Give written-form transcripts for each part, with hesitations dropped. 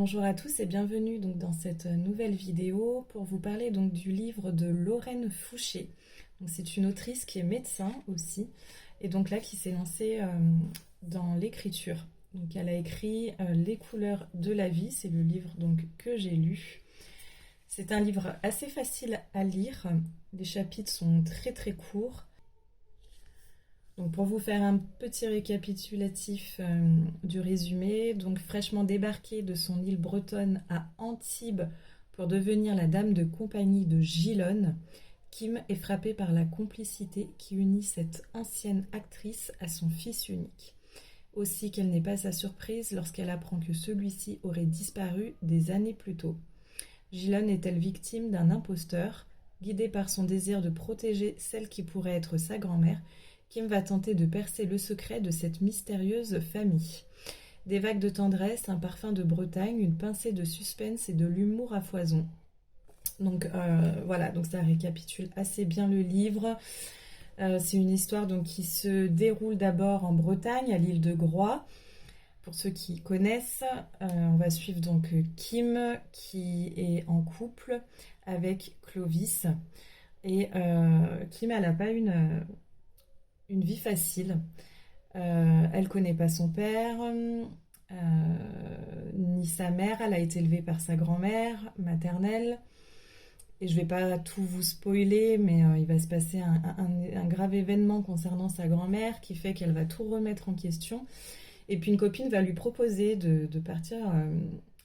Bonjour à tous et bienvenue donc dans cette nouvelle vidéo pour vous parler donc du livre de Lorraine Fouché. Donc c'est une autrice qui est médecin aussi et donc là qui s'est lancée dans l'écriture. Donc elle a écrit Les couleurs de la vie, c'est le livre donc que j'ai lu. C'est un livre assez facile à lire, les chapitres sont très très courts. Donc pour vous faire un petit récapitulatif du résumé, donc fraîchement débarquée de son île bretonne à Antibes pour devenir la dame de compagnie de Gilonne, Kim est frappée par la complicité qui unit cette ancienne actrice à son fils unique. Aussi qu'elle n'est pas sa surprise lorsqu'elle apprend que celui-ci aurait disparu des années plus tôt. Gilonne est-elle victime d'un imposteur? Guidée par son désir de protéger celle qui pourrait être sa grand-mère, Kim va tenter de percer le secret de cette mystérieuse famille. Des vagues de tendresse, un parfum de Bretagne, une pincée de suspense et de l'humour à foison. Donc voilà, donc ça récapitule assez bien le livre. C'est une histoire donc, qui se déroule d'abord en Bretagne, à l'île de Groix. Pour ceux qui connaissent, on va suivre donc Kim qui est en couple avec Clovis. Et Kim, elle n'a pas une vie facile. Elle connaît pas son père, ni sa mère. Elle a été élevée par sa grand-mère maternelle. Et je vais pas tout vous spoiler, mais il va se passer un grave événement concernant sa grand-mère qui fait qu'elle va tout remettre en question. Et puis une copine va lui proposer de partir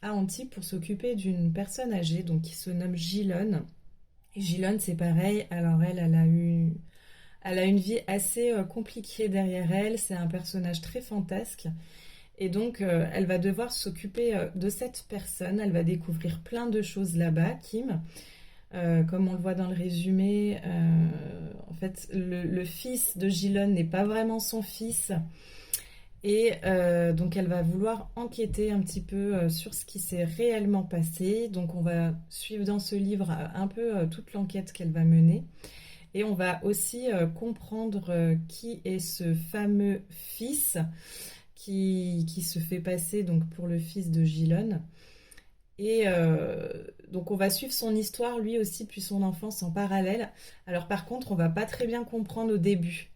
à Antibes pour s'occuper d'une personne âgée, donc qui se nomme Gilonne. Et Gilonne, c'est pareil. Alors elle a une vie assez compliquée derrière elle. C'est un personnage très fantasque. Et donc, elle va devoir s'occuper de cette personne. Elle va découvrir plein de choses là-bas, Kim. Comme on le voit dans le résumé, en fait, le fils de Gilonne n'est pas vraiment son fils. Et donc, elle va vouloir enquêter un petit peu sur ce qui s'est réellement passé. Donc, on va suivre dans ce livre un peu toute l'enquête qu'elle va mener. Et on va aussi comprendre qui est ce fameux fils qui se fait passer donc, pour le fils de Gilonne. Et donc on va suivre son histoire lui aussi depuis son enfance en parallèle. Alors par contre on va pas très bien comprendre au début.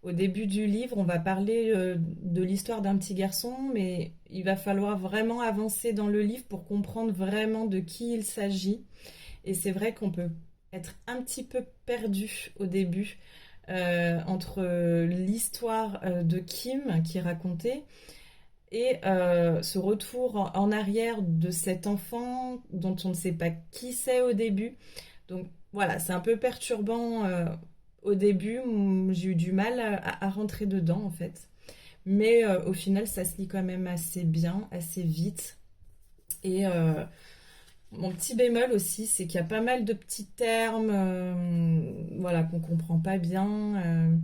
Au début du livre on va parler de l'histoire d'un petit garçon, mais il va falloir vraiment avancer dans le livre pour comprendre vraiment de qui il s'agit. Et c'est vrai qu'on peut être un petit peu perdu au début entre l'histoire de Kim qui est racontée et ce retour en arrière de cet enfant dont on ne sait pas qui c'est au début. Donc voilà, c'est un peu perturbant au début. J'ai eu du mal à rentrer dedans en fait. Mais au final, ça se lit quand même assez bien, assez vite. Et mon petit bémol aussi, c'est qu'il y a pas mal de petits termes voilà, qu'on comprend pas bien.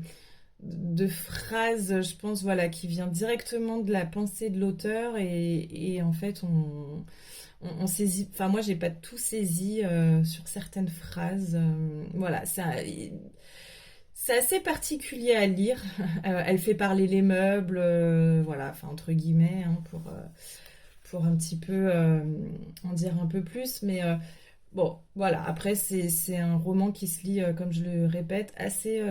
De phrases, je pense, voilà, qui vient directement de la pensée de l'auteur et en fait, on saisit. Enfin, moi, j'ai pas tout saisi sur certaines phrases. Voilà, c'est assez particulier à lire. Elle fait parler les meubles, voilà, enfin, entre guillemets, hein, pour un petit peu en dire un peu plus, mais. Bon, voilà, après c'est un roman qui se lit, comme je le répète, assez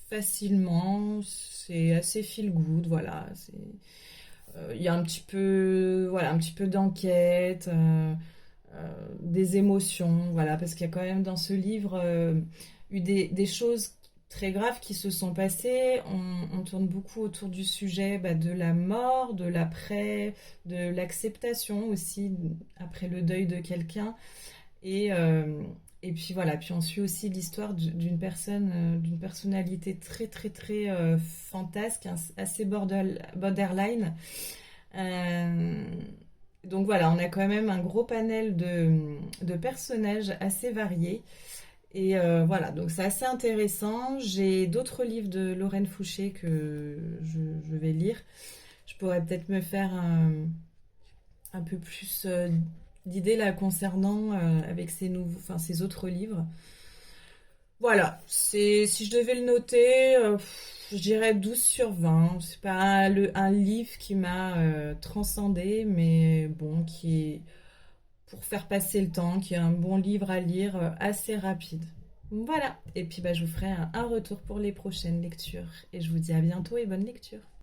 facilement, c'est assez feel good, voilà, il y a un petit peu, voilà, un petit peu d'enquête, des émotions, voilà, parce qu'il y a quand même dans ce livre eu des choses très graves qui se sont passées. On tourne beaucoup autour du sujet de la mort, de l'après, de l'acceptation aussi, après le deuil de quelqu'un. Et, euh, et puis voilà, puis on suit aussi l'histoire d'une personne, d'une personnalité très très très fantasque, assez borderline. Euh, donc voilà, on a quand même un gros panel de personnages assez variés. Et voilà, donc c'est assez intéressant. J'ai d'autres livres de Lorraine Fouché que je vais lire. Je pourrais peut-être me faire un peu plus d'idées là concernant avec ces nouveaux, enfin ces autres livres. Voilà, si je devais le noter, je dirais 12 sur 20. C'est pas un livre qui m'a transcendé, mais bon, qui est pour faire passer le temps, qui est un bon livre à lire assez rapide. Voilà, et puis bah, je vous ferai un retour pour les prochaines lectures. Et je vous dis à bientôt et bonne lecture.